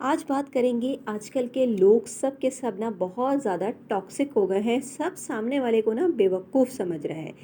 आज बात करेंगे आजकल के लोग सब के सब ना बहुत ज़्यादा टॉक्सिक हो गए हैं। सब सामने वाले को ना बेवकूफ़ समझ रहे हैं।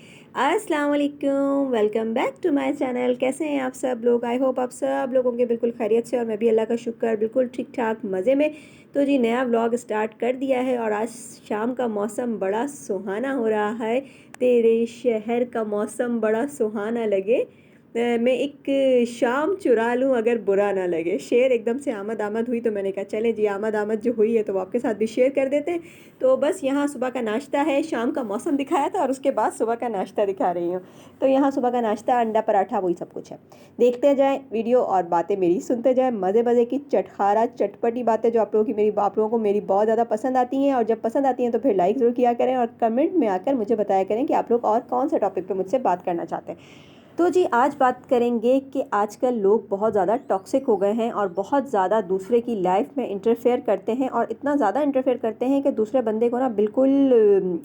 अस्सलाम वालेकुम, welcome back to my channel. कैसे हैं आप सब लोग? आई होप आप सब लोग होंगे बिल्कुल खैरियत से और मैं भी अल्लाह का शुक्र बिल्कुल ठीक ठाक मज़े में। तो जी नया व्लॉग स्टार्ट कर दिया है और आज शाम का मौसम बड़ा सुहाना हो रहा है। तेरे शहर का मौसम बड़ा सुहाना लगे, मैं एक शाम चुरा लूँ अगर बुरा ना लगे। शेर एकदम से आमद आमद हुई तो मैंने कहा चलें जी, आमद आमद जो हुई है तो वो आपके साथ भी शेयर कर देते हैं। तो बस यहाँ सुबह का नाश्ता है, शाम का मौसम दिखाया था और उसके बाद सुबह का नाश्ता दिखा रही हूँ। तो यहाँ सुबह का नाश्ता अंडा पराठा वही सब कुछ है। देखते जाएँ वीडियो और बातें मेरी सुनते जाएँ, मज़े मज़े की चटखारा चटपटी बातें जो आप लोगों को मेरी बहुत ज़्यादा पसंद आती हैं। और जब पसंद आती हैं तो फिर लाइक ज़रूर किया करें और कमेंट में आकर मुझे बताया करें कि आप लोग और कौन से टॉपिक पर मुझसे बात करना चाहते हैं। तो जी आज बात करेंगे कि आजकल लोग बहुत ज़्यादा टॉक्सिक हो गए हैं और बहुत ज़्यादा दूसरे की लाइफ में इंटरफेयर करते हैं और इतना ज़्यादा इंटरफेयर करते हैं कि दूसरे बंदे को ना बिल्कुल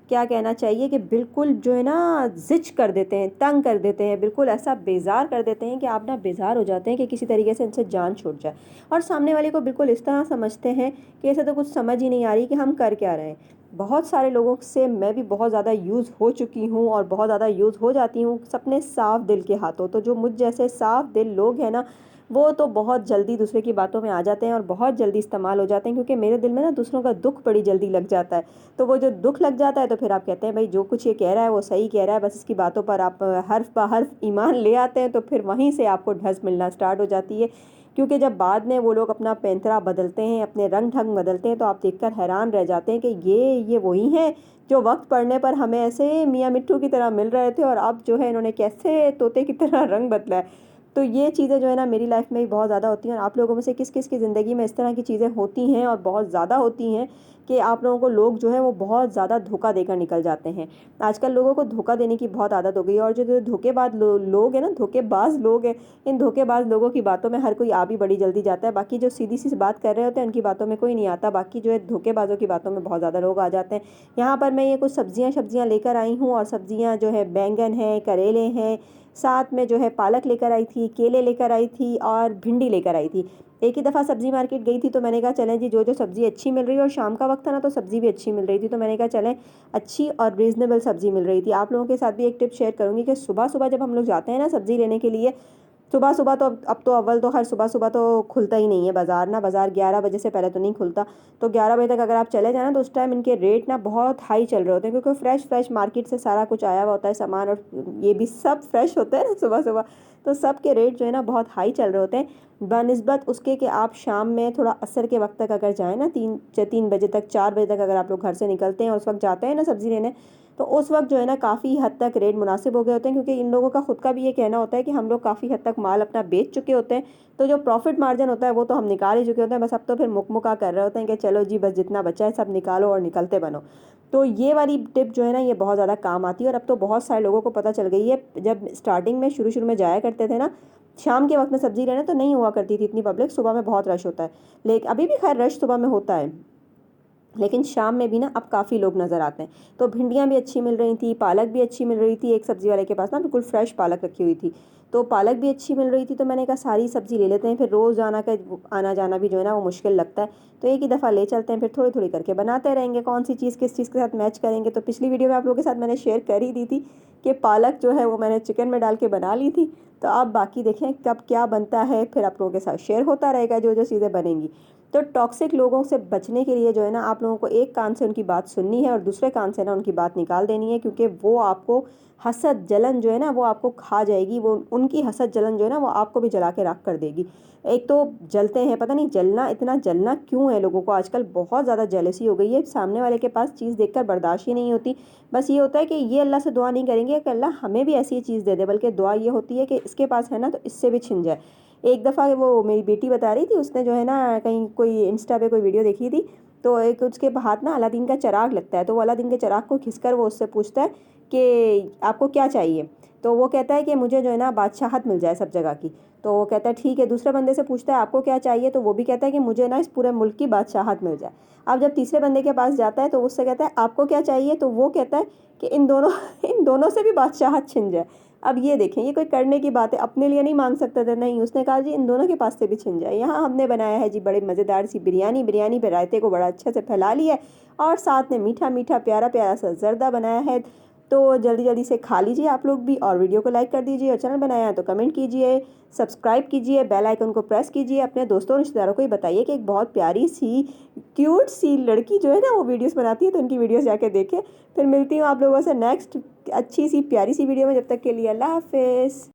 क्या कहना चाहिए कि बिल्कुल जो है ना ज़िच कर देते हैं, तंग कर देते हैं, बिल्कुल ऐसा बेज़ार कर देते हैं कि आप ना बेज़ार हो जाते हैं कि किसी तरीके से इनसे जान छूट जाए। और सामने वाले को बिल्कुल इस तरह समझते हैं कि ऐसा तो कुछ समझ ही नहीं आ रही कि हम कर क्या रहे हैं। बहुत सारे लोगों से मैं भी बहुत ज़्यादा यूज़ हो चुकी हूँ और बहुत ज़्यादा यूज़ हो जाती हूँ अपने साफ दिल के हाथों। तो जो मुझ जैसे साफ दिल लोग हैं ना, वो तो बहुत जल्दी दूसरे की बातों में आ जाते हैं और बहुत जल्दी इस्तेमाल हो जाते हैं, क्योंकि मेरे दिल में ना दूसरों का दुख बड़ी जल्दी लग जाता है। तो वो जो दुख लग जाता है तो फिर आप कहते हैं भाई जो कुछ ये कह रहा है वो सही कह रहा है, बस इसकी बातों पर आप हर्फ ब हर्फ ईमान ले आते हैं। तो फिर वहीं से आपको ढस मिलना स्टार्ट हो जाती है, क्योंकि जब बाद में वो लोग अपना पैंतरा बदलते हैं, अपने रंग ढंग बदलते हैं, तो आप देखकर हैरान रह जाते हैं कि ये वही हैं जो वक्त पड़ने पर हमें ऐसे मियाँ मिट्ठू की तरह मिल रहे थे और अब जो है इन्होंने कैसे तोते की तरह रंग बदला है। तो ये चीज़ें जो है ना मेरी लाइफ में भी बहुत ज़्यादा होती हैं और आप लोगों में से किस किस की ज़िंदगी में इस तरह की चीज़ें होती हैं और बहुत ज़्यादा होती हैं कि आप लोगों को लोग जो है वो बहुत ज़्यादा धोखा देकर निकल जाते हैं। आजकल लोगों को धोखा देने की बहुत आदत हो गई है और जो धोखेबाज लोग हैं ना, धोखेबाज लोग हैं, इन धोखेबाज लोगों की बातों में हर कोई आ भी बड़ी जल्दी जाता है। बाकी जो सीधी सी बात कर रहे होते हैं उनकी बातों में कोई नहीं आता, बाकी जो है धोखेबाजों की बातों में बहुत ज़्यादा लोग आ जाते हैं। यहाँ पर मैं ये कुछ सब्जियाँ लेकर आई हूँ और सब्जियाँ जो है बैंगन है, करेले हैं, साथ में जो है पालक लेकर आई थी, केले लेकर आई थी और भिंडी लेकर आई थी। एक ही दफ़ा सब्ज़ी मार्केट गई थी तो मैंने कहा चलें जी, जो सब्ज़ी अच्छी मिल रही है, और शाम का वक्त था ना तो सब्ज़ी भी अच्छी मिल रही थी, तो मैंने कहा चलें अच्छी और रीज़नेबल सब्ज़ी मिल रही थी। आप लोगों के साथ भी एक टिप शेयर करूँगी कि सुबह-सुबह जब हम लोग जाते हैं ना सब्ज़ी लेने के लिए, सुबह-सुबह तो अब तो अव्वल तो हर सुबह-सुबह तो खुलता ही नहीं है बाज़ार ना, बाज़ार 11 बजे से पहले तो नहीं खुलता। तो 11 बजे तक अगर आप चले जाएँ ना तो उस टाइम इनके रेट ना बहुत हाई चल रहे होते हैं, क्योंकि फ्रेश मार्केट से सारा कुछ आया हुआ होता है सामान, और ये भी सब फ्रेश होता है ना सुबह-सुबह। तो सब के रेट जो है ना बहुत हाई चल रहे होते हैं, बनिस्बत उसके कि आप शाम में थोड़ा असर के वक्त तक अगर जाएँ ना, 3 बजे तक, 4 बजे तक अगर आप लोग घर से निकलते हैं और उस वक्त जाते हैं ना सब्ज़ी लेने, तो उस वक्त जो है ना काफ़ी हद तक रेट मुनासिब हो गए होते हैं, क्योंकि इन लोगों का खुद का भी ये कहना होता है कि हम लोग काफ़ी हद तक माल अपना बेच चुके होते हैं, तो जो प्रॉफिट मार्जिन होता है वो तो हम निकाल ही चुके होते हैं, बस अब तो फिर मुकमुका कर रहे होते हैं कि चलो जी बस जितना बचा है सब निकालो और निकलते बनो। तो ये वाली टिप जो है ना ये बहुत ज़्यादा काम आती है और अब तो बहुत सारे लोगों को पता चल गई है। जब स्टार्टिंग में शुरू में जाया करते थे ना शाम के वक्त में सब्जी लेने, तो नहीं हुआ करती थी इतनी पब्लिक, सुबह में बहुत रश होता है, लेकिन अभी भी खैर रश सुबह में होता है, लेकिन शाम में भी ना अब काफ़ी लोग नज़र आते हैं। तो भिंडियाँ भी अच्छी मिल रही थी, पालक भी अच्छी मिल रही थी, एक सब्ज़ी वाले के पास ना बिल्कुल फ्रेश पालक रखी हुई थी, तो पालक भी अच्छी मिल रही थी। तो मैंने कहा सारी सब्ज़ी ले लेते हैं, फिर रोज़ आना जाना भी जो है ना वो मुश्किल लगता है, तो एक ही दफ़ा ले चलते हैं, फिर थोड़ी थोड़ी करके बनाते रहेंगे, कौन सी चीज़ किस चीज़ के साथ मैच करेंगे। तो पिछली वीडियो में आप लोगों के साथ मैंने शेयर कर ही दी थी कि पालक जो है वो मैंने चिकन में डाल के बना ली थी। तो आप बाकी देखें कब क्या बनता है, फिर आप लोगों के साथ शेयर होता रहेगा जो जो चीज़ें बनेंगी। तो टॉक्सिक लोगों से बचने के लिए जो है ना आप लोगों को एक कान से उनकी बात सुननी है और दूसरे कान से ना उनकी बात निकाल देनी है, क्योंकि वो आपको हसद जलन जो है ना वो आपको खा जाएगी, वो उनकी हसद जलन जो है ना वो आपको भी जला के राख कर देगी। एक तो जलते हैं, पता नहीं जलना, इतना जलना क्यों है लोगों को आजकल, बहुत ज़्यादा जेलसी हो गई है, सामने वाले के पास चीज़ देखकर बर्दाश्त ही नहीं होती। बस ये होता है कि ये अल्लाह से दुआ नहीं करेंगे कि अल्लाह हमें भी ऐसी चीज़ दे दे, बल्कि दुआ ये होती है कि इसके पास है ना तो इससे भी छिन जाए। एक दफ़ा वो मेरी बेटी बता रही थी, उसने जो है ना कहीं कोई इंस्टा पे कोई वीडियो देखी थी, तो एक उसके हाथ ना अलादीन का चिराग लगता है, तो वो अलादीन के चिराग को खिसकर वो उससे पूछता है कि आपको क्या चाहिए, तो वो कहता है कि मुझे जो है ना बादशाहत मिल जाए सब जगह की। तो वो कहता है ठीक है, दूसरे बंदे से पूछता है आपको क्या चाहिए, तो वो भी कहता है कि मुझे ना इस पूरे मुल्क की बादशाहत मिल जाए। अब जब तीसरे बंदे के पास जाता है तो उससे कहता है आपको क्या चाहिए, तो वो कहता है कि इन दोनों इन दोनों से भी बादशाहत छिन जाए। अब ये देखें, ये कोई करने की बात है, अपने लिए नहीं मांग सकता था, नहीं, उसने कहा जी इन दोनों के पास से भी छिन जाए। यहाँ हमने बनाया है जी बड़े मज़ेदार सी बिरयानी। बिरयानी पे रायते को बड़ा अच्छे से फैला लिया है और साथ में मीठा मीठा प्यारा प्यारा सा जर्दा बनाया है। तो जल्दी जल्दी से खा लीजिए आप लोग भी, और वीडियो को लाइक कर दीजिए, और चैनल बनाया है तो कमेंट कीजिए, सब्सक्राइब कीजिए, बेल आइकन को प्रेस कीजिए, अपने दोस्तों रिश्तेदारों को ही बताइए कि एक बहुत प्यारी सी क्यूट सी लड़की जो है ना वो वीडियोस बनाती है, तो उनकी वीडियोस जाके देखें। फिर मिलती हूँ आप लोगों से नेक्स्ट अच्छी सी प्यारी सी वीडियो में, जब तक के लिए अल्लाह हाफिज़।